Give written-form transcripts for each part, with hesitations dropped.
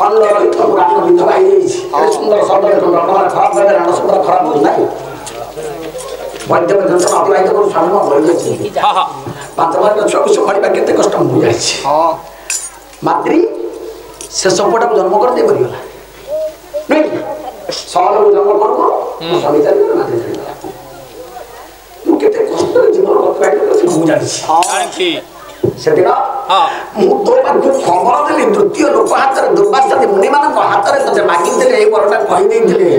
अन्न रहित पुराण विधवा है सुंदर शब्द रटना खराब है राण शब्द खराब हो नहीं वैद्य जंतु अतिवाहित कर स्वामी भर जाए पांच बार छुआ को संभाड़ा केते कष्ट हो जाए मातृ से सपोटा को जन्म कर दे परिगला नहीं सहर को जन्म कर स्वामी चल मातृ चल तू केते कष्ट जीवन कटवाई हो जाए सेदिन मु तो पाखु खबर देली द्वितीय लोक हाथ दुर्वासा मुनि मान हाथ में तुझे मागिले ये बरटा कही देइथिले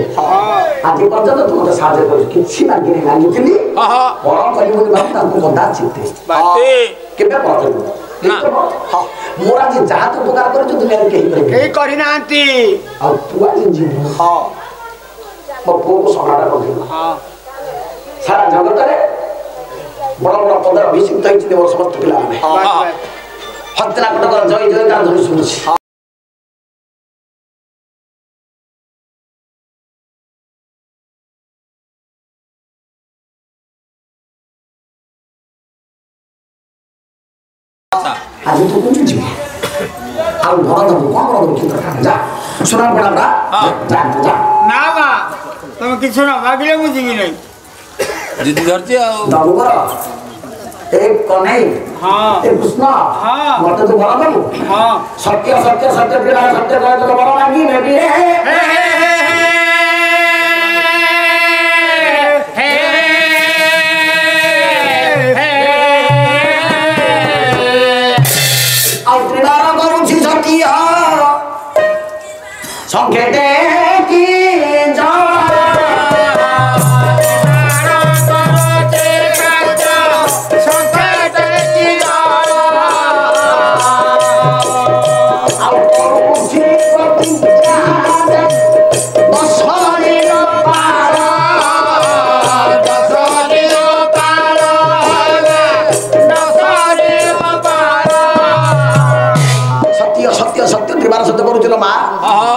आज पर्यंत तू मते साहाय्य कर किछि मागिले मागिथिली बड़ कहि मुनि बात तांको बंदा चित्ते बाते केबे पड़त ना मोर आज जहा तो उपकार कर दुनिया में केही करि नांती आ तू आज जीव मो पुओ को सहारा कर सारा जगत रे बड़ बड़ पदर अभिषिक्त होती मोर समस्त पिला हत्या कटक जय जयकार धरी शुणुछि आज तो कुछ जी आ घर दबो कोन घर दबो की जा सुना पड़ा जा जा ना बा तुम किछ ना मागिले मु जीवी नहीं जिद धरती दाऊ कर एक कन्हई एक कृष्ण मत तो बड़ा बाबू सत्य सत्य सत्य पिला सत्य कहे तो बड़ा मांगी बेबी और त्रिवार करू छी सत्य संकेत की जा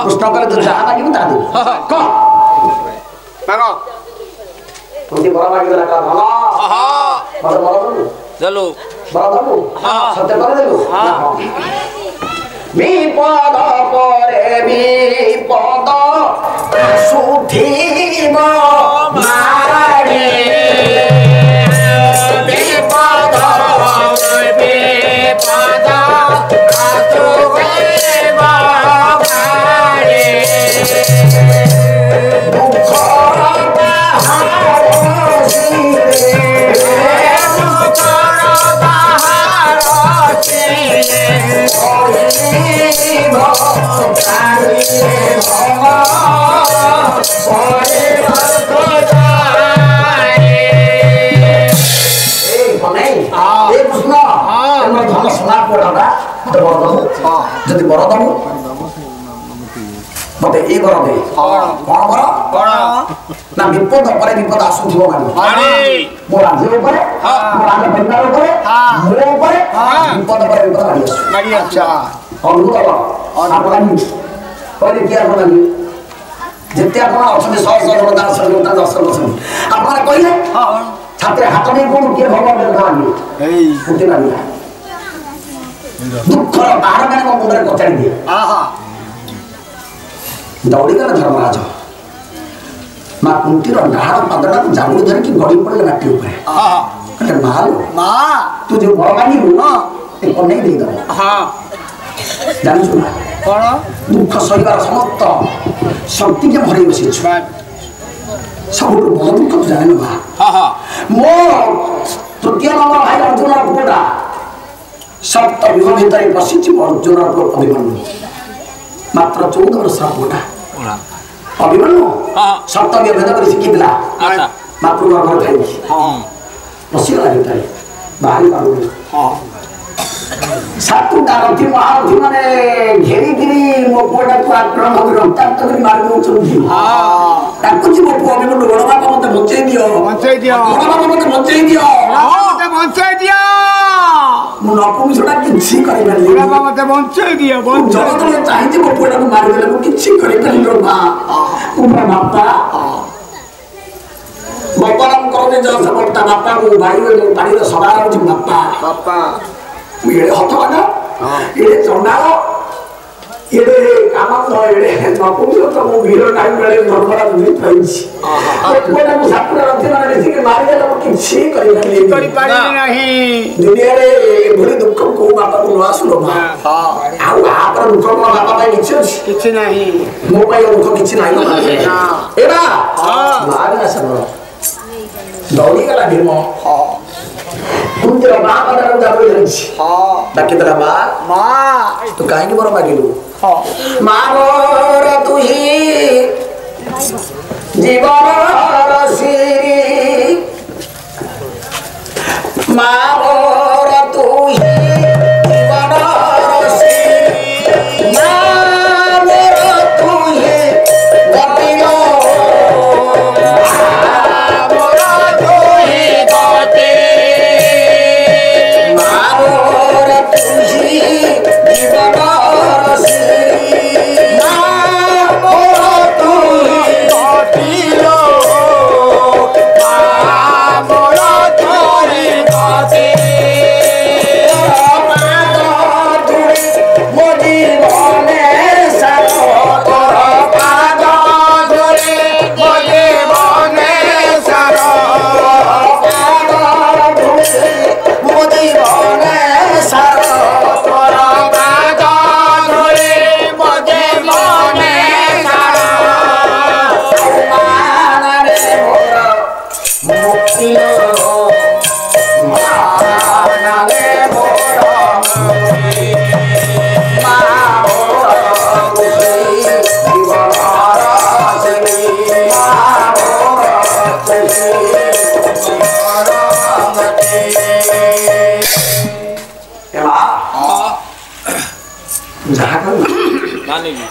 कृष्ण करे तो जहाँ मांगी ता दे कह मांगो तुमती बड़ा मांगी वाला का धन बड़ा बड़ा चलो बड़ा धनु सत्य कर देलु विपद परे विपद सुधीब मारे विपद विपद जदि बर दबु मते ए बर दे कोन बर ना विपद परे विपद आसुथिबो माने मो राज्य ऊपर मो राज्य परिवार ऊपर मो ऊपर विपद परे विपद गाड़ी अच्छा अनुकूल आपन पहिले किया कोन जेते आपन अछन 100 दर्शन आपन कहिले छात्र हाथ नहीं कोन के भगवान देखानी एई फुटे लागला दुख बाहर मैंने मो मुंडे कचाड़ी दिए दौड़ी गला धर्मराज माँ कुंती डाण पदड़ा जामुड़ी धर की गड़ी पड़े नाटी ऊपर कहते माँ तू जो बड़ मांगी लु कन्हई दे दब जानिछु ना कौन दुख सहिबार समस्त शक्ति के भरे बसी सब बड़ दुख तो जाने माँ मो तृतीय नंबर भाई अर्जुन पुटा सप्त विवाह भितर बसी अर्जुन को अभिमन्यु मात्र 14 वर्ष पुटा अभिमन्यु सप्त विवाह भेद कर शिखिला मातृगर्भ खाई बसीगला भितर बाहरी पार सातुटा रथी महारथी माने घेरी गिरी मो पुटा को आक्रमण हो रक्ताक्त कर मार दउछन ताकु जी मो पुआ में बड़ बाबा मते बंचै दियो बड़ बाबा मते बंचै दियो मु नपुम छोड़ा किछि करि परली बाबा मते बंचै दियो जगत में चाहि जे मो पुटा को मार देले मु किछि करि परली रो मां उमरा बापा बपरम करने जा सबटा बापा को भाई को पानी रो सवार हो बापा बापा ये हतो ना ये चंडाल ये काम ये नपुंसक तो मु वीर टाइम बेले धर्मरा बुझी थइछि कोना मु सापुरा रथि माने देखि के मारि देला किछि करि पारि नहीं दुनिया रे भली दुख को बापा को नवा सुनो हां आउ आपन दुख को बापा पाई किछि नहीं मो पाई दुख किछि नाही एबा हां मारि ना सब दौड़ी गला भीम हां कुंजर बापा दारू दारू रहिछि हां बाकी तला मां तो काहे मोर मागिलु मामोर तुही जीवन रसी मामोर तुही जीवन रसी मामोर तुही गतिलो मामोर तुही गति मामोर तुही जीवन रसी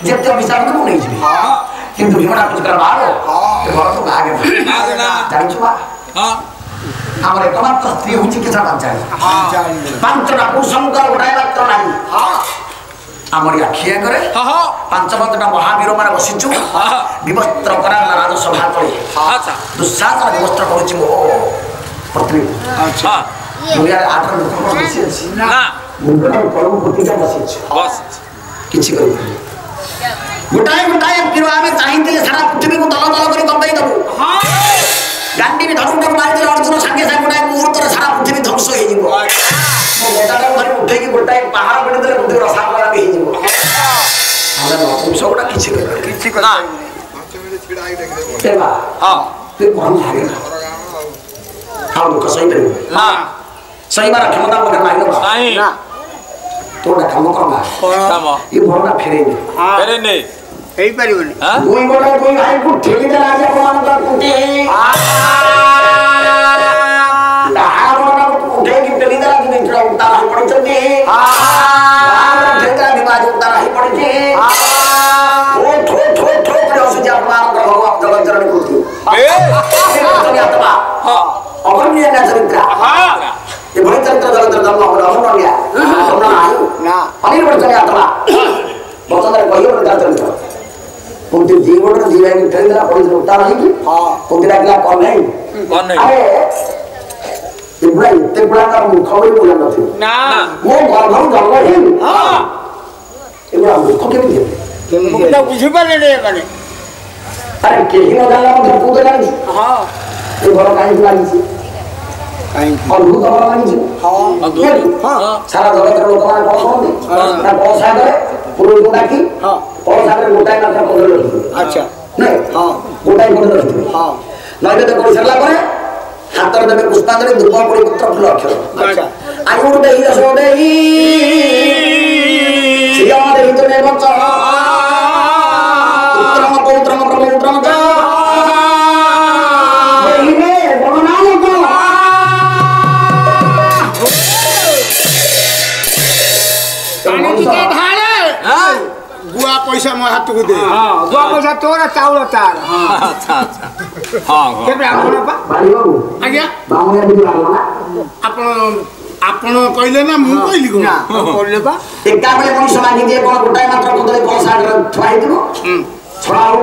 जब विचार को नहीं जी किंतु भीमड़ा कुछ करवाओ ते घर तो आगे जानि छुआ हां हमर एकमात्र स्त्री होची के साथ जानि हां पांचटा पुरुषंकर उठाय मात्र नाही हां हमर आखिया करे हां पांच पांचटा महावीर माने बसिचु हां विवस्त्र कराला राजसभा तळे अच्छा दुस्साहस विवस्त्र करूची मो पत्नी अच्छा दुनिया आठर लोक को बसिछि ना मुंडा परम प्रतिका बसिछि बस किछि करू गुटाए गुटाए पिरो आमे चाहिथिले सारा पृथ्वी को दल दल करी कंबाई दबु हां गांडी भी धनुष को मार दिला अर्जुन संगे संग गुटाए मुहूर्त रे सारा पृथ्वी ध्वंस हे जिवो मो गोटाटा धरि उठे की गुटाए पहाड़ बने देले पृथ्वी रसा करा भी हे जिवो हमरा नपुंसक गोटा किछि कर ना 5 मिनिट छिड़ा आई देख दे तेबा हां ते कोन लागे हां दुख सही करे ना सही मारा क्षमता पकड़ नाही ना तोड़ा काम करना काम ये भरना फेरेने फेरेने एई परिबनी हां कोई बड़ा कोई भाई को ठेली दे लागे अपमान कर कुटी डाहा बड़ा को उठे की ठेली दे लागे निकला उतार ही पड़ चली हां ठेका दिमाग उतार ही पड़ जी ओ ठो ठो ठो करे उसे जा अपमान कर हो आप जगत चरण कुटी ए आत्मा हां अवर्णीय ना चरित्र हां ये बड़े चरित्र जगत धर्म हो रहा है ना आयु ना पानी पड़ चले आत्मा बहुत सारे कोई और चरित्र उनके जीवन में जीवन में ठेला पड़ उठा नहीं की हां उनके लागला कौन नहीं अरे इब्राहिम ते बड़ा का मुख भी बोला न थी ना वो गर्भ जंगल है हां इब्राहिम मुख के भी मुख ना बुझी पाले रे माने अरे के ही न जाला मत पूछ नहीं हां ये बड़ा काई लागी और भूत अपराधी हां हां सारा जगत लोक माने कोन ना कोन सागरे पुरुष को डाकी हां कोन सागरे गोटाई मात्र पकड़ रखी अच्छा नहीं हां गोटाई पकड़ रखी हां नैवे तो कोन सरला परे हाथ रे देबे पुष्पांजलि दुर्गा पड़ी पुत्र फूल अक्षर अच्छा आयु दे ही दसो दे ही सिया दे तो ने बच्चा पुत्रम पौत्रम प्रमोत्रम जा गुआ पैसा मो हाथ को दे हां गुआ पैसा तोरा चाउल तार हां अच्छा अच्छा हां के ब्राह्मण पा बाली बाबू आज्ञा ब्राह्मण भी लागला ना आपण कहले ना मु कहली को ना कहले बा एका बेले कोन समाधि दे कोन गोटाय मात्र कोदले कोन सागर थवाई दिबो छड़ाऊ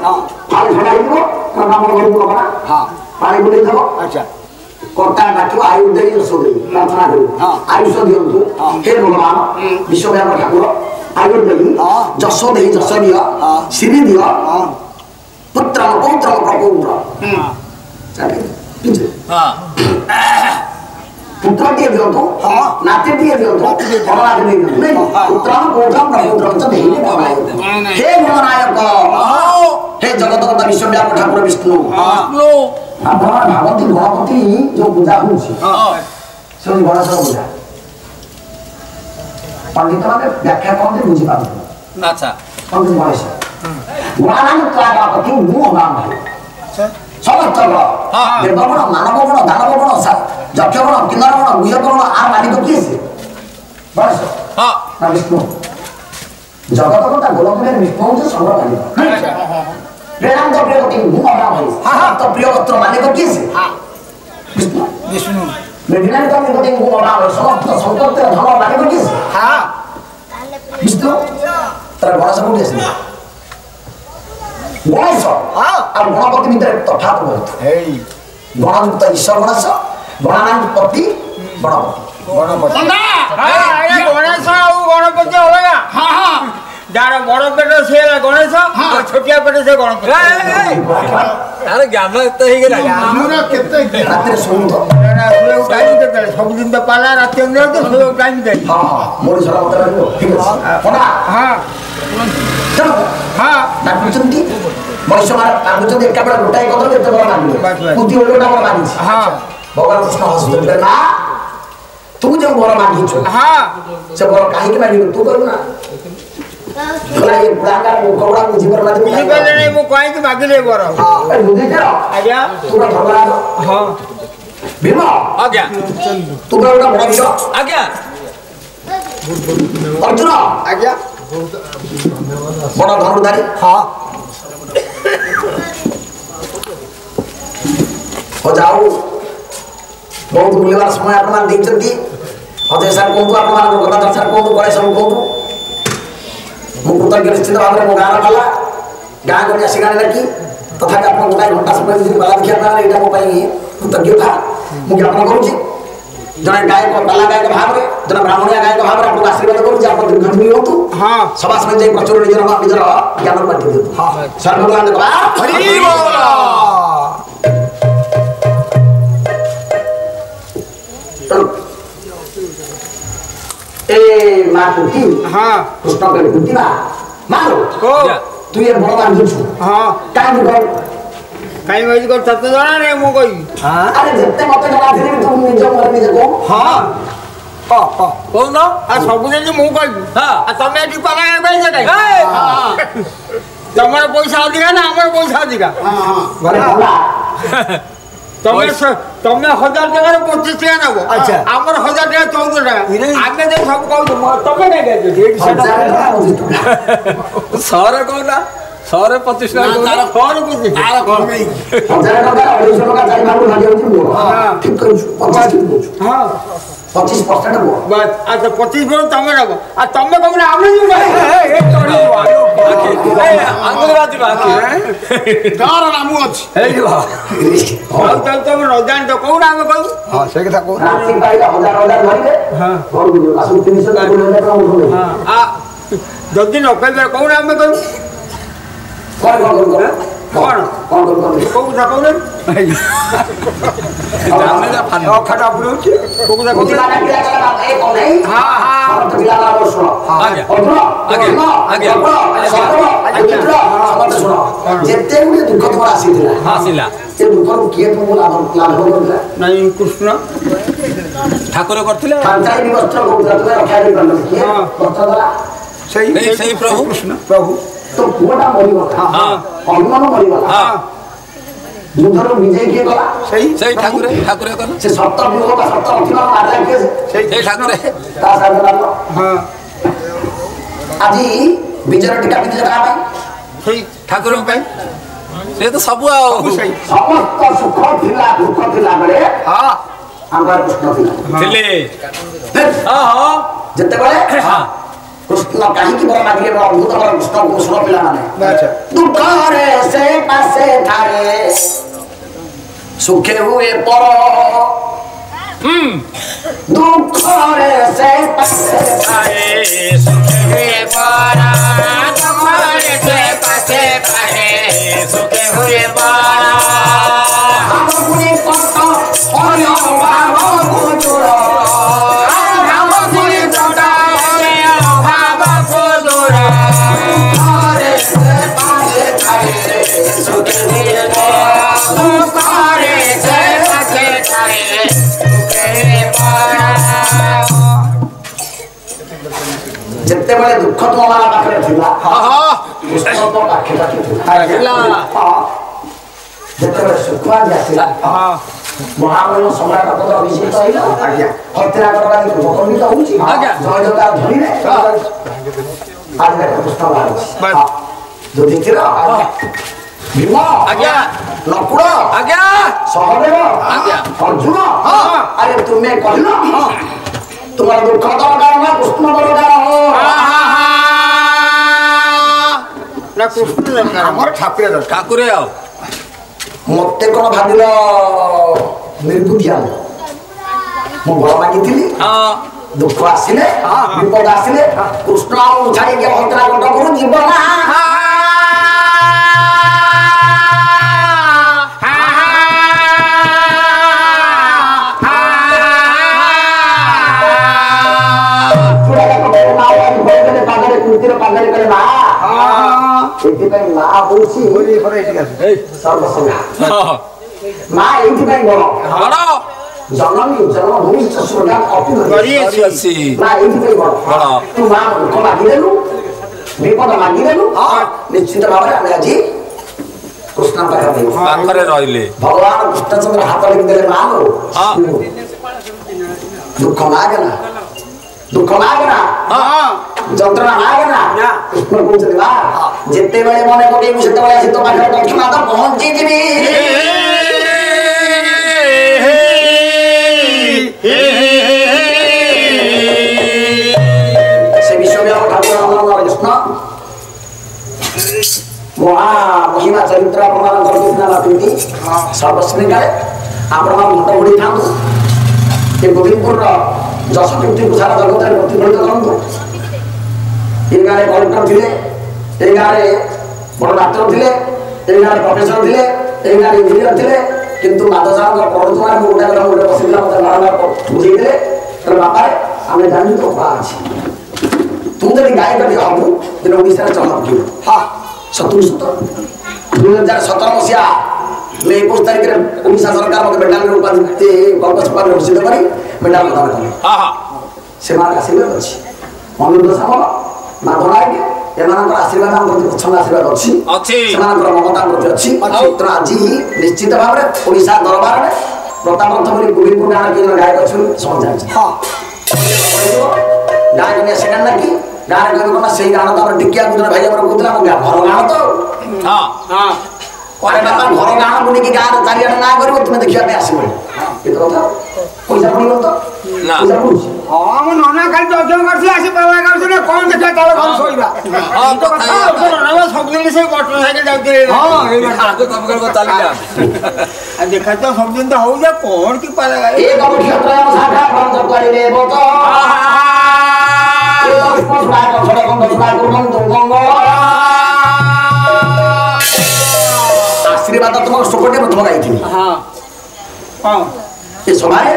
हां फाल छड़ाई दिबो कोन ब्राह्मण घर को बना हां पानी बुले दबो अच्छा कोटा डाकियो आयु देई सो देई प्रार्थना करू हां आयुष दियंतु हे भगवान विश्वव्यापक ठाकुर आगे देवी जसो देही जसो दिया श्री दिया पुत्र पौत्र प्रपौत्र चले किंजे हां पुत्र दिए दियो तो नाते दिए दियो तो औलाद नहीं नहीं पुत्र पौत्र प्रपौत्र तो देही ने बनाए हे गणनायक हे जगतगत विश्वव्यापक ठाकुर विष्णु आपण भागवती गणपति जो पूजा होउछि से गणेश पूजा पंडित माने व्याख्या करते बुझी पाबो अच्छा पंडित गणेश गणनायक गणपति मुह नाम है समस्त देवगण मानवगण दानवगण यक्षगण किन्नरगण गुह्यगण आ मालिक किए से गणेश हां ना विष्णु जगतगत गोलक में विष्णु जो सर्व मालिक प्रेम तो प्रिय गति मुह नाम है हां तो प्रिय वस्त्र मालिक किए से विष्णु विष्णु मेडिना तो गति मुह नाम है समस्त संपत्ति धन मालिक किए से हां विष्णु तेरा गणेश को कैसे गणेश और गणपति भीतर तफात बहुत गणयुक्त ईश्वर गणेश गणानापति गणपति गणेश ଆଉ ଗଣପତି ହବନା ଯାର ବଡ଼ ପେଟ ସେ ହେଲା ଗଣେଶ ଛୋଟିଆ ପେଟ ସେ ଗଣପତି ଆରେ ଜ୍ଞାନ ଏତେ ହେଇଗଲା ଆମର କେତେ ରାତିରେ ଶୋଉତ ଟାଇମ୍ କେତେ ସବୁଦିନ ତ ପାଲା ରାତି ଅନିଦ୍ରା ତ ଟାଇମ୍ ଦେଇ ହଁ ମୋରି ସର ମତେ ରହିବ ଠିକ ଅଛି ପଡା ହଁ ଚलो ହଁ ଡାକୁଛନ୍ତି ମଣିଷ ମାର ଡାକୁଛନ୍ତି ଏକା ବେଳେ ଗୋଟାଏ କଥା ଏତେ ବଡ଼ ମାନିବେ ବୁଦ୍ଧି ଓଲଟା ବଡ଼ ମାନିଛି ହଁ ଭଗବାନ କୃଷ୍ଣ ହସୁଛନ୍ତି ନା ତୁ ଯୋଉ ବର ମାଗିଛୁ ହଁ ସେ ବର କାହିଁକି ମାଗିବୁ ତୁ କରୁ ନା ଗଲା ଏ ବୁଢାଙ୍ଗା ମୁଖଗୁଡା ବୁଝିପାରୁ ନା ବୁଝିପାରିଲେ ନାହିଁ ମୁଁ କାହିଁକି ମାଗିଲେ ବର ବୁଝିଛ ଆଜ୍ଞା ତୁ ଧର୍ମରାଜ ହଁ ଭୀମ ଆଜ୍ଞା ତୁ ଗୋଟେ ବଡ ଭୀର ଆଜ୍ଞା ଅର୍ଜୁନ ଆଜ୍ଞା ବଡ ଧନୁଧାରୀ ହଁ ଯାଉ ବହୁତ ମୂଲ୍ୟବାନ ସମୟ ଆପଣମାନେ ଦେଇଛନ୍ତି ଅଜୟ ସାର୍ କୁହନ୍ତୁ ଆପଣମାନଙ୍କ ଗଦାଧର ସାର୍ କୁହନ୍ତୁ ଗଣେଶ ସାର୍ କୁହନ୍ତୁ ମୁଁ କୃତଜ୍ଞ ନିଶ୍ଚିତ ଭାବରେ ମୋ ଗାଁର ପାଲା ଗାଁ କରି ଆସି ଗାଁରେ ଡାକି ତଥାପି ଆପଣ ଗୋଟାଏ ଘଣ୍ଟା ସମୟ ଯଦି ପାଲା ଦେଖିବା ପାଇଁ ଏଇଟା ମୋ ପାଇଁ କୃତଜ୍ଞତା ମୁଁ ଜ୍ଞାପନ କରୁଛି ଜଣେ ଗାୟକ ପାଲା ଗାୟକ ଭାବରେ ଜଣେ ବ୍ରାହ୍ମଣିଆ ଗାୟକ ଭାବରେ ଆପଣଙ୍କୁ ଆଶୀର୍ବାଦ କରୁଛି ଆପଣ ଦୀର୍ଘଜୀବୀ ହୁଅନ୍ତୁ ସଭା ସମିତି ଯାଇ ପ୍ରଚୁର ନିଜର ଜ୍ଞାନ ବାଣ୍ଟି ଦିଅନ୍ତୁ ସାର୍ ଭଗବାନ ए मां कुटी हां कृष्ण के कुटी ना मारो को तू ये बड़ मान छु हां काई भाई को तत जाना रे मो कोई हां अरे जत्ते मते जना फिर तू निज मर निज को हां को ना आ सब दिन मु कोई हां आ तमे डी पाला भाई जगह हां तमर पैसा अधिका ना हमर पैसा अधिका हां हां घरे बोला तमे 1000 टका 25 टका नबो अच्छा हमर 1000 टका 14 टका आगे जे सब कहू तमे नहीं दे सर कोना सर 25 टका तार फोन कुछ तार घर नहीं 1000 टका 250 टका चारि भाग लागे होची मोर ठीक कहू 50 ठीक कहू हां 25% हो बस अच्छा 25% तमे नबो आ तमे कहू आमे ए चोरी अंगुल बाजी कार नामू अछि हे बा और तम न जान तो कहू ना हम कहू हां से कथा कहू रात्रि पाइला 1000 धरिले हां और असु 300 टका बोले ना हां आ जल्दी न कहबे कहू ना हम कहू कौन कहू ना कहू जाने जा फान खटा पुरोछ कहू ना कहू ना किला चला ए को नहीं हां हां तो किला ला सुनो आगे आगे समझ सुनो जेते गुडे दुख तोर आसीला आसीला से दुख को किए तुमको लाभ करला नहीं कृष्ण ठाकुर करथिले पंचायत वस्त्र को तुम रखा नहीं करल किए वस्त्र दला सही प्रभु कृष्ण प्रभु तो पुआटा मरिबा हां हनुमान मरिबा हां युद्धर विजय किए कला सही ठाकुर कला से सप्त व्यूह का सप्त अथिमा मारला किए सही ठाकुर ता साथ हां आजी विजय टीका विजय का भाई सही ठाकुर पे से तो सब समस्त सुख थिला दुख थिला बेले हां हमर कृष्ण थिले हां हां जते बेले हां कृष्ण कहीं की बड़ा मागिले बड़ा अद्भुत बड़ा कृष्ण को सुनो पिला माने अच्छा दुख रे से पासे थारे सुखे हुए पर दुख रे से पासे थारे सुखे हुए पर जितने बड़े दुख तो हमारा पाखे थिला कृष्ण तो पाखे थिला जितने बड़े सुख आसिला महामहिम सम्राट पद अभिषेक होइला हत्या करबानी भूकंपित होउची जय जयकार ध्वनि रे आज कृष्ण बाहर युधिष्ठिर भीम आज्ञा नकुल आज्ञा सहदेव आज्ञा अर्जुन अरे तुम्हें कहलो तुम्हारा दुख दरकार ना कृष्ण दरकार हो ना कृष्ण दरकार हमर ठाकुर दरकार ठाकुरे आओ मते कोन भाबिलो निर्बुद्धिया मो बड़ मागिथिली दुख आसिले विपद आसिले कृष्ण छाड़ी के हत्या करू जीवन जननी जन्मभूमि स्वर्गा तू माँ दुख मागिदेलु विपद मागिदेलु निश्चित भाव में आज कृष्ण पाखरे रहिले भगवान कृष्णचंद्र हाथ लिखिदेले माँ दुख मागना যন্ত্রণা লাগে না কৃষ্ণ বলছেন না যেতেবেলে মনে পড়ে সেতেবেলে আসি তোমার তৎক্ষণাৎ পৌঁছে দিবি সে বিষয়ে ঠাকুর আমার কৃষ্ণ মহা মহিমা চরিত্র প্রমাণ করতেছেন আপনি সর্বশ্রেণীকালে আপনার মত বড়ি থাকু ଏ ଗୋବିନ୍ଦପୁରର ଯଶ କୀର୍ତ୍ତିକୁ ସାରା ଜଗତରେ ପ୍ରତିଫଳିତ କରନ୍ତୁ। ଏ ଗାଁରେ କଲେକ୍ଟର ଥିଲେ, ଏ ଗାଁରେ ବଡ଼ ଡାକ୍ତର ଥିଲେ, ଏ ଗାଁରେ ପ୍ରଫେସର ଥିଲେ, ଏ ଗାଁରେ ଇଞ୍ଜିନିୟର ଥିଲେ, କିନ୍ତୁ ମାଧବଙ୍କ ପଢ଼ୁଥିବା ଗୋଟେ ବସିଥିଲା ମୋତେ ବାରମ୍ବାର ବୁଝେଇଥିଲେ ବାପାରେ ଆମେ ଜାଣିଛୁ ତ ଉପାୟ ଅଛି ତୁ ଯଦି ଗାଈ କରି ହବୁ ତେଣୁ ଓଡ଼ିଶାରେ ଚଳ ପକେଇବୁ ହଁ 2017 ମସିହା मे 21 तारीख रे ओडिशा सरकार मते मेडल रे उपाधि कॉर्पस पर घोषित करी मेडल प्रदान कले हां हां से मार आशीर्वाद अछि अनुरोध सामल माधनाय के एमानकर आशीर्वाद हम प्रति छन आशीर्वाद अछि सेमानकर ममता प्रति अछि तो आज निश्चित भाव रे ओडिशा दरबार रे प्रतापरथ बोली गोविंदपुर गाना के गायक अछि समझ जाय हां गायक ने सेकंड ना की गाना के कोना सही गाना तो टिकिया गुजर भाई हमर गुजरा घर गाना तो हां हां अरे बाबा घर गाँव बुणी की गाँव चारिआडे ना कर तुम्हें देखा आसब पैसा पड़ो तो हाँ मु नना खाली दर्शन कर कौन देखा घर शोवा सबदिन से मोटरसाइकिल देखा तो सबदिन तो हो जाए कौन की आशीर्वाद तुम सुखटे प्रथम गाई ये सभाए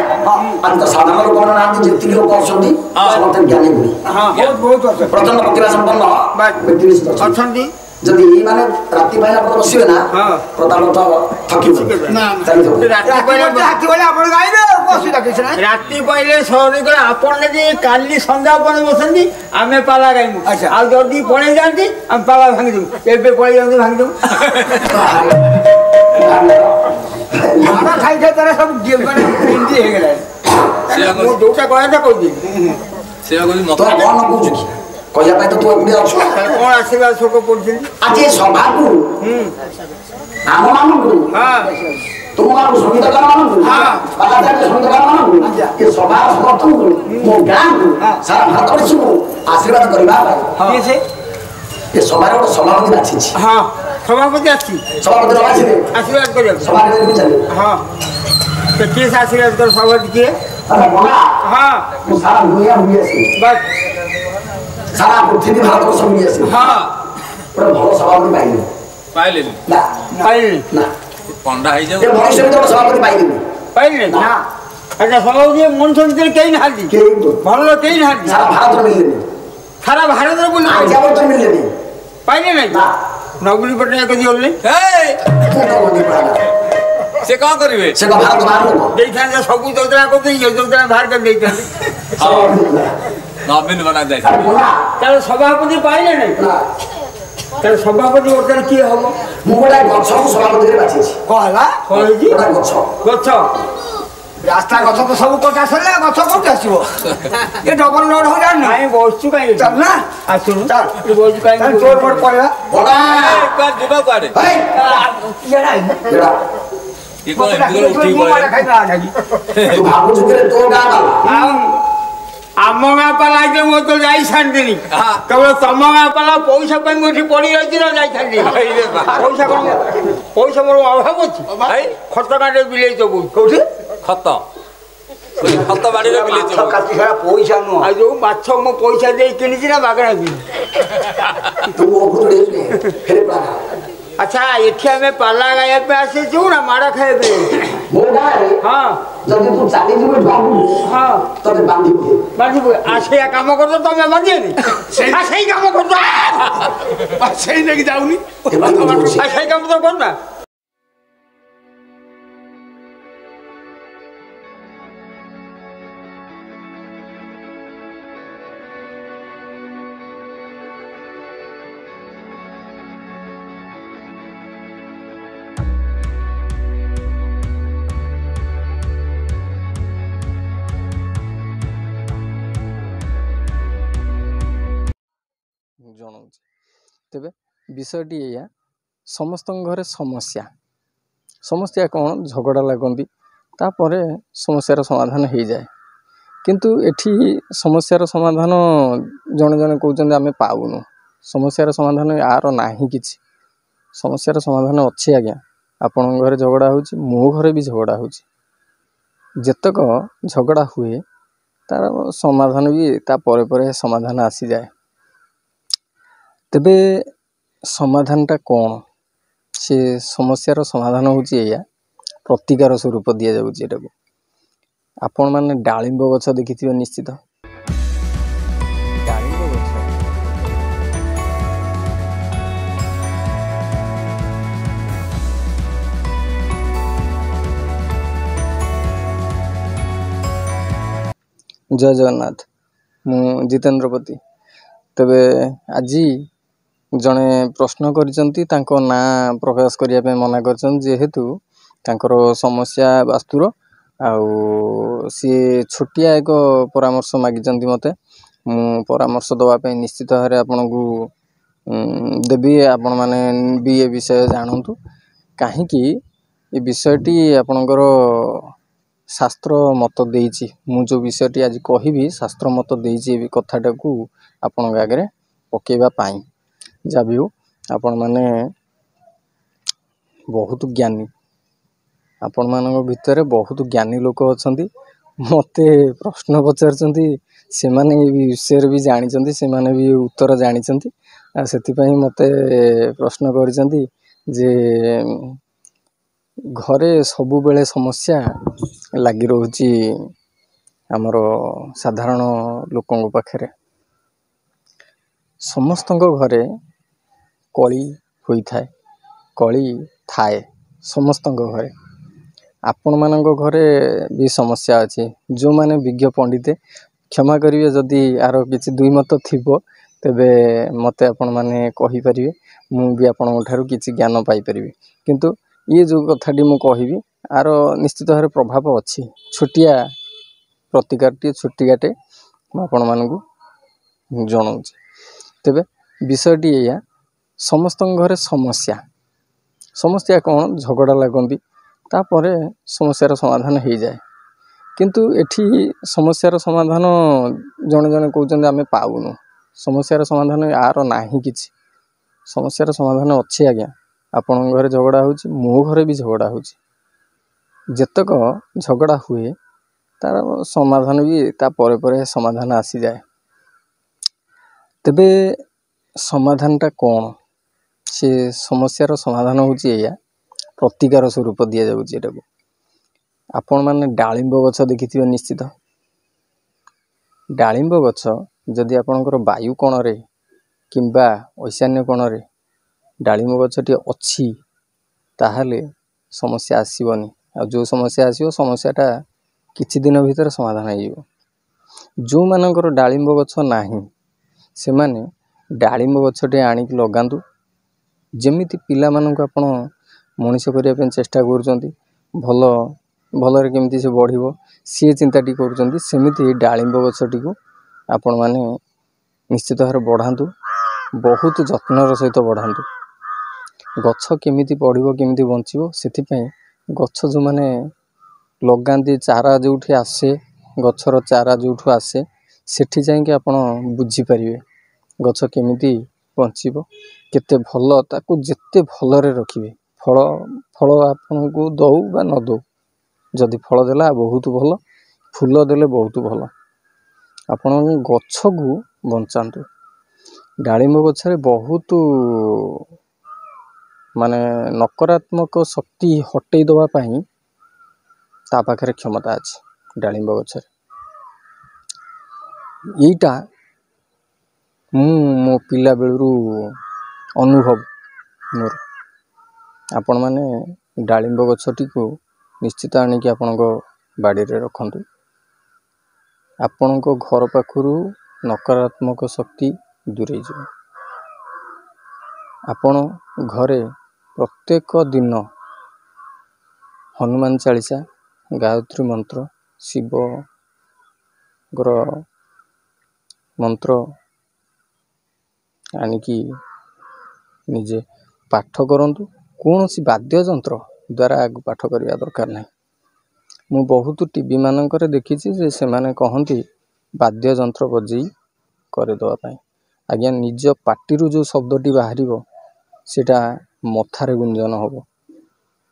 अंत साधारण लोक ना जी लोक समस्त ज्ञानी गुणी प्रचंड प्रतिभा संपन्न व्यक्ति जदि माने राति पाइला पर बसिबे ना प्रतापरथ थकी राति पहले सौरी कर आपण जे काली संध्या पर बसंती आमे पाला गाइमु अच्छा आ जल्दी पळे जानती हम पाला भांगी दू एबे पळे जानती भांगी दू खाना खाई के तरह सब जीवन हिंदी हे गेला से मो दोटा कहया था कोई से कोई मत तो कोन पूछ कहया पाए तो तू एबे अछु कोन आशीर्वाद सोको पड़छी आज ये सभा को आम मानु हां तुम मानु संगीत कर मानु हां बालाचार्य संगीत कर मानु ये सभा समर्थन मो गां सारा भारत वर्ष को आशीर्वाद करबा भाई से ये सभा रो सभापति आछि हां सभापति आछि सभापति आछि आशीर्वाद करियो सभापति भी चले हां तो के आशीर्वाद कर सभापति के अरे बोला हां मु सारा दुनिया हुई आछि बस सारा पृथ्वी भारत वर्ष हुई आछि हां पूरा भलो सभापति पाइले ना ना पंडा है जे भविष्य में तो सभापति पाइले ना अच्छा सभापति मन संतर केई नाली भलो केई नाली सारा भारत में मिलले सारा भारत में बोल आज अब तो मिलले नहीं पाइले नहीं ना नगुली पटना को दियोले ए से कौन करिवे से को भारत बाहर लोग ଦେଇଥାନ୍ତେ ସବୁ ଯୋଜନା କରୁଛନ୍ତି ଇଏ ଯୋଜନା ବାହାର କରି ଦେଇଥାନ୍ତେ नवीन बना दे ତାହେଲେ ସଭାପତି ପାଇଲେ ନାହିଁ ତାହେଲେ ସଭାପତି ବର୍ତ୍ତମାନ କିଏ ହବ ମୁଁ ଗୋଟେ ଗଛକୁ ସଭାପତିରେ ବାଛିଛି କଣ ହେଲା କଣ ହେଇଛି ଗୋଟେ ଗଛ ଗଛ ରାସ୍ତା ଗଛ ତ ସବୁ କଟା ସରିଲା ଗଛ କୋଉଠି ଆସିବ ଏ ଡବଲ ରୋଡ ହଉ ଜାଣିନ କାଇଁ ବସିଛୁ କାଇଁ ଚାଲ ନା ଆସୁନୁ ଚାଲ ବସିଛୁ କାଇଁ ଚୋର ଫୋର ପଳେଇବା ବଡ कुआ जीवा कुआडे ହେଇ ଇଏଡା ଏଡ଼ା ये कोन एमती उठी गले ତୁ ଭାବୁଛୁ ଯେ ତୋ ଗାଁ ବାଲା ଆଉ ଆମ ଗାଁ ପାଲା ଯେ ମୁଁ ତ ଯାଇ ସାରିନି କେବଳ ତମ ଗାଁ ପାଲା ପଇସା ପାଇଁ ମୁଁ ଏଠି ପଡି ରହିଛି ନା ଯାଇ ସାରିନି ପଇସା କଣ ପଇସା ମୋର ଅଭାବ ଅଛି ଖତ କାଟେ ବିଲେଇ ସବୁ କୋଉଠି खत खत बाड़ी रे मिले छ ପଇସା ନୁହଁ ଆଉ ଯୋଉ ମାଛ ମୁଁ ପଇସା ଦେଇ କିଣିଛି ନା ମାଗଣା କିଣି ତୁ ଓପୁଡେ ଫେରେ ପ୍ଲାନ ଆଚ୍ଛା ଏଠି ଆମେ ପାଲା ଗାଇବା ପାଇଁ ଆସିଛୁ ନା ମାଡ଼ ଖାଇବା ପାଇଁ ମୋ ଗାଁରେ ହଁ ଯଦି ତୁ ଚାଲିଯିବୁ ବାବୁ ହଁ ତତେ ବାନ୍ଧିବୁ ବାନ୍ଧିବୁ ସେଇଆ କାମ କରୁଛ ତମେ ବାନ୍ଧିବେନି ସେଇ କାମ କରୁଛ ସେଇ ନେଇକି ଯାଉନି ସେଇ କାମ ତ କରୁନା ଜଣାଉଛି ତେବେ ବିଷୟଟି ଏଇଆ ସମସ୍ତଙ୍କ ଘରେ ସମସ୍ୟା କ'ଣ ଝଗଡ଼ା ଲାଗନ୍ତି ତାପରେ ସମସ୍ୟାର ସମାଧାନ ହେଇଯାଏ କିନ୍ତୁ ଏଠି ସମସ୍ୟାର ସମାଧାନ ଜଣେ ଜଣେ କହୁଛନ୍ତି ଆମେ ପାଉନୁ ସମସ୍ୟାର ସମାଧାନ ଆର ନାହିଁ କିଛି ସମସ୍ୟାର ସମାଧାନ ଅଛି ଆଜ୍ଞା ଆପଣଙ୍କ ଘରେ ଝଗଡ଼ା ହେଉଛି ମୋ ଘରେ ବି ଝଗଡ଼ା ହେଉଛି ଯେତେକ ଝଗଡ଼ା ହୁଏ ତାର ସମାଧାନ ବି ତା ପରେ ପରେ ସମାଧାନ ଆସିଯାଏ ତେବେ ସମାଧାନଟା କ'ଣ ସେ ସମସ୍ୟାର ସମାଧାନ ହେଉଛି ଏଇଆ ପ୍ରତିକାର ସ୍ୱରୂପ ଦିଆଯାଉଛି ଏଟାକୁ ଆପଣମାନେ ଡାଳିମ୍ବ ଗଛ ଦେଖିଥିବେ ନିଶ୍ଚିତ ଡାଳିମ୍ବ ଗଛ ଜୟ ଜଗନ୍ନାଥ ମୁଁ ଜିତେନ୍ଦ୍ର ପତି ତେବେ ଆଜି ଜଣେ ପ୍ରଶ୍ନ କରିଛନ୍ତି ତାଙ୍କ ନାଁ ପ୍ରକାଶ କରିବା ପାଇଁ ମନା କରିଛନ୍ତି ଯେହେତୁ ତାଙ୍କର ସମସ୍ୟା ବାସ୍ତୁର ଆଉ ସିଏ ଛୋଟିଆ ଏକ ପରାମର୍ଶ ମାଗିଛନ୍ତି ମୋତେ ମୁଁ ପରାମର୍ଶ ଦେବା ପାଇଁ ନିଶ୍ଚିତ ଭାବରେ ଆପଣଙ୍କୁ ଦେବି ଆପଣମାନେ ବି ଏ ବିଷୟ ଜାଣନ୍ତୁ କାହିଁକି ଏ ବିଷୟଟି ଆପଣଙ୍କର ଶାସ୍ତ୍ର ମତ ଦେଇଛି ମୁଁ ଯେଉଁ ବିଷୟଟି ଆଜି କହିବି ଶାସ୍ତ୍ର ମତ ଦେଇଛି ଏ କଥାଟାକୁ ଆପଣଙ୍କ ଆଗରେ ପକେଇବା ପାଇଁ ଯାହା ବି ହଉ ଆପଣମାନେ ବହୁତ ଜ୍ଞାନୀ ଆପଣମାନଙ୍କ ଭିତରେ ବହୁତ ଜ୍ଞାନୀ ଲୋକ ଅଛନ୍ତି ମୋତେ ପ୍ରଶ୍ନ ପଚାରୁଛନ୍ତି ସେମାନେ ଏ ବିଷୟରେ ବି ଜାଣିଛନ୍ତି ସେମାନେ ବି ଉତ୍ତର ଜାଣିଛନ୍ତି ଆଉ ସେଥିପାଇଁ ମୋତେ ପ୍ରଶ୍ନ କରିଛନ୍ତି ଯେ ଘରେ ସବୁବେଳେ ସମସ୍ୟା ଲାଗି ରହୁଛି ଆମର ସାଧାରଣ ଲୋକଙ୍କ ପାଖରେ ସମସ୍ତଙ୍କ ଘରେ କଳି ହୋଇଥାଏ କଳି ଥାଏ ସମସ୍ତଙ୍କ ଘରେ ଆପଣମାନଙ୍କ ଘରେ ବି ସମସ୍ୟା ଅଛି ଯେଉଁମାନେ ବିଜ୍ଞ ପଣ୍ଡିତେ କ୍ଷମା କରିବେ ଯଦି ଆର କିଛି ଦୁଇ ମତ ଥିବ ତେବେ ମୋତେ ଆପଣମାନେ କହିପାରିବେ ମୁଁ ବି ଆପଣଙ୍କ ଠାରୁ କିଛି ଜ୍ଞାନ ପାଇପାରିବି କିନ୍ତୁ ଇଏ ଯେଉଁ କଥାଟି ମୁଁ କହିବି ଆର ନିଶ୍ଚିତ ଭାବରେ ପ୍ରଭାବ ଅଛି ଛୋଟିଆ ପ୍ରତିକାରଟିଏ ଛୋଟିଆଟେ ମୁଁ ଆପଣମାନଙ୍କୁ ଜଣାଉଛି ତେବେ ବିଷୟଟି ଏଇଆ ସମସ୍ତଙ୍କ ଘରେ ସମସ୍ୟା କ'ଣ ଝଗଡ଼ା ଲାଗନ୍ତି ତାପରେ ସମସ୍ୟାର ସମାଧାନ ହେଇଯାଏ କିନ୍ତୁ ଏଠି ସମସ୍ୟାର ସମାଧାନ ଜଣେ ଜଣେ କହୁଛନ୍ତି ଆମେ ପାଉନୁ ସମସ୍ୟାର ସମାଧାନ ଆର ନାହିଁ କିଛି ସମସ୍ୟାର ସମାଧାନ ଅଛି ଆଜ୍ଞା ଆପଣଙ୍କ ଘରେ ଝଗଡ଼ା ହେଉଛି ମୋ ଘରେ ବି ଝଗଡ଼ା ହେଉଛି ଯେତେକ ଝଗଡ଼ା ହୁଏ ତାର ସମାଧାନ ବି ତା ପରେ ପରେ ସମାଧାନ ଆସିଯାଏ ତେବେ ସମାଧାନଟା କ'ଣ ସେ ସମସ୍ୟାର ସମାଧାନ ହେଉଛି ଏଇଆ ପ୍ରତିକାର ସ୍ୱରୂପ ଦିଆଯାଉଛି ଏଟାକୁ ଆପଣମାନେ ଡାଳିମ୍ବ ଗଛ ଦେଖିଥିବେ ନିଶ୍ଚିତ ଡାଳିମ୍ବ ଗଛ ଯଦି ଆପଣଙ୍କର ବାୟୁ କୋଣରେ କିମ୍ବା ଐଶାନ୍ୟ କୋଣରେ ଡାଳିମ୍ବ ଗଛଟି ଅଛି ତାହେଲେ समस्या आसबनी आ जो समस्या आसो समस्याटा किछि दिन भितर समाधान हो। जो मानकर डालिंब गछ नाही से माने डालिंब गछटे आनिक लगांतु। जेमिति पिला मानक आपण मनीष करिया पे चेष्टा करूचंती भल भलरे केमिति से बढ़िबो सी चिंताटी करूचंती सेमिति डालिंब गछटी को आपण माने निश्चित भाव बढ़ातु। बहुत जत्नर सहित बढ़ातु। गछ केमिति बढ़िबो केमिति बंचिबो सेथिपई गछ जो माने लगांती चारा जोठी आसे गछर चारा जोठू आसे सेठी जाइके आपण बुझी परिबे गछ केमिति बंचिबो केते भल ताकू जेते भलरे रखिबे। फल फल आपन को दौ बा न दौ जदि फल देला बहुत भल फूल देले बहुत भल। आपण गछ को बंचातु। डालिंब गछरे बहुत माने नकारात्मक शक्ति हटई दवा पाई ता पाखरे क्षमता अछि। डालिंब गछरे एटा मो पिला बेलू अनुभव मोर। आपण माने डालिंब गछटी को निश्चित आनिकी आपण बाड़ी रे रखंतु। आपण घर पाखरु नकारात्मक शक्ति दूरे जाए। आपण घरे प्रत्येक दिन हनुमान चालीसा गायत्री मंत्र शिव ग्र मंत्र आनिकी निजे पाठ करंतु। कौन सी वाद्य यंत्र द्वारा आग पाठ करने दरकार नहीं। मु बहुत टीवी मानक देखी से माने कहती वाद्य यंत्र बजई करदेवाई। आज्ञा निज पार्टी जो शब्दटी बाहर सेटा मथारे गुंजन हम।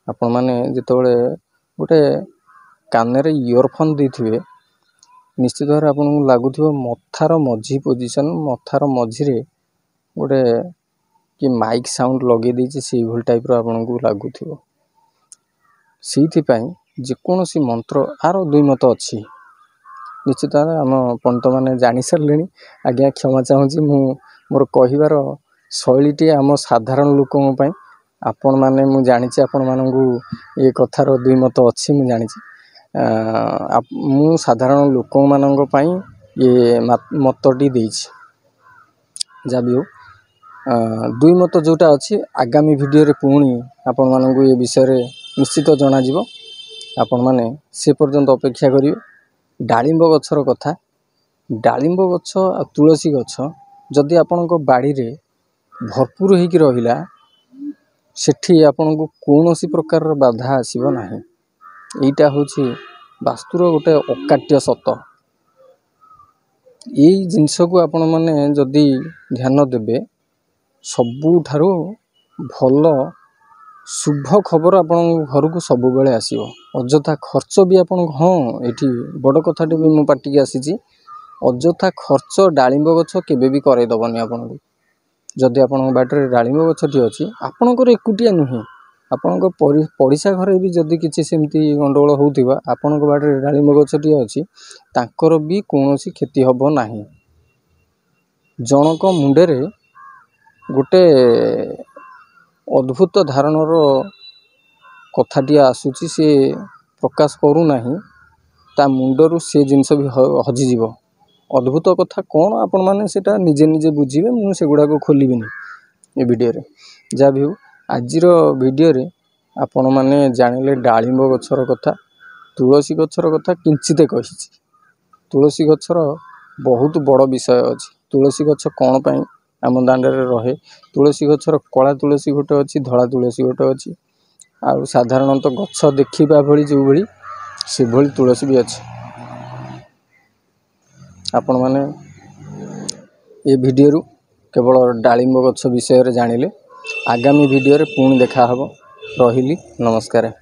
आपण मैंने जिते गोटे कान इयरफोन देथिबे निश्चित भाव आपन लगुथ मथार मझी पोजिशन मथार मझीरे गोटे कि माइक साउंड लगे देछि से भल टाइप रो आपन को लगुथ। से जेकोसी मंत्र आर दुई मत अच्छी निश्चित भाव आम पंडित मैंने जानी सारे। आज्ञा क्षमा चाहूँगी मु मोर कहबार शैलीटी आम साधारण लोकों आपण माने मु जानी आपण मानू ये कथार दुई मत अच्छी मु जानी मु साधारण लोक मानक पई ये मतटी देछि। जहाँ भी हो दुई मत जोटा अच्छी आगामी वीडियो रे पुणी आपण मानू ये विषय रे निश्चित जना जीवो। आपण माने से पर्यंत अपेक्षा करिवे। डालिंब गछर कथा डालिंब गछ आ तुलसी गछ जदि आपण बाड़ी रे भरपूर होइकी रहिला सेठी आपण को कौनसी प्रकार बाधा आसीबो नाही। एटा होछि वास्तुर गोटे अकाट्य सत। यही जिनस को आपण माने जदि ध्यान देबे सबुठारु भल शुभ खबर आपण घर को सब बेले आसीबो। अजथा खर्च भी आपण हाँ एठी बड़ कथाटी भी मो पार्टी आसीची अजथा खर्च डालिंब गछ केबे भी करे दबनी। आपण को जदि आपण बाटरे डालिंब गछटी अछि आपणकर एकुटिया नुहे आपण पड़िशा घरे भी जदि किसी सेमती गंडगोल होउथिबा आपण बाटरे डालिंब गछटी अछि तांकर भी कोनोसी क्षति हबो नाही। जनक मुंडेरे गोटे अद्भुत धारणर कथाटी आसुची से प्रकाश करू नाही ता मुंडरू से जिनस भी हजि जीवो। अद्भुत कथा कौन आपण माने सेटा निजे निजे बुझीबे मु सेगुडा को खोलिबिनी ए वीडियो रे। जा भी हो आजिर वीडियो रे आपण माने जानिले डालिंब गछर कथा तुलसी गछर कथा किंचिते कहिछि। तुलसी गछर बहुत बड़ विषय अछि। तुलसी गछ कौन पई आम दांडे रहे तुलसी गछर कला तुलसी गोटे अछि धला तुलसी गोटे अछि आ साधारणतः गछ देखिबा भली जो भली से भली तुलसी भी अछि। आपण माने ये वीडियो रु केवल डालिंब गछ विषय रे जानिले। आगामी वीडियो रे पुणी देखा हबो। रहिली नमस्कार।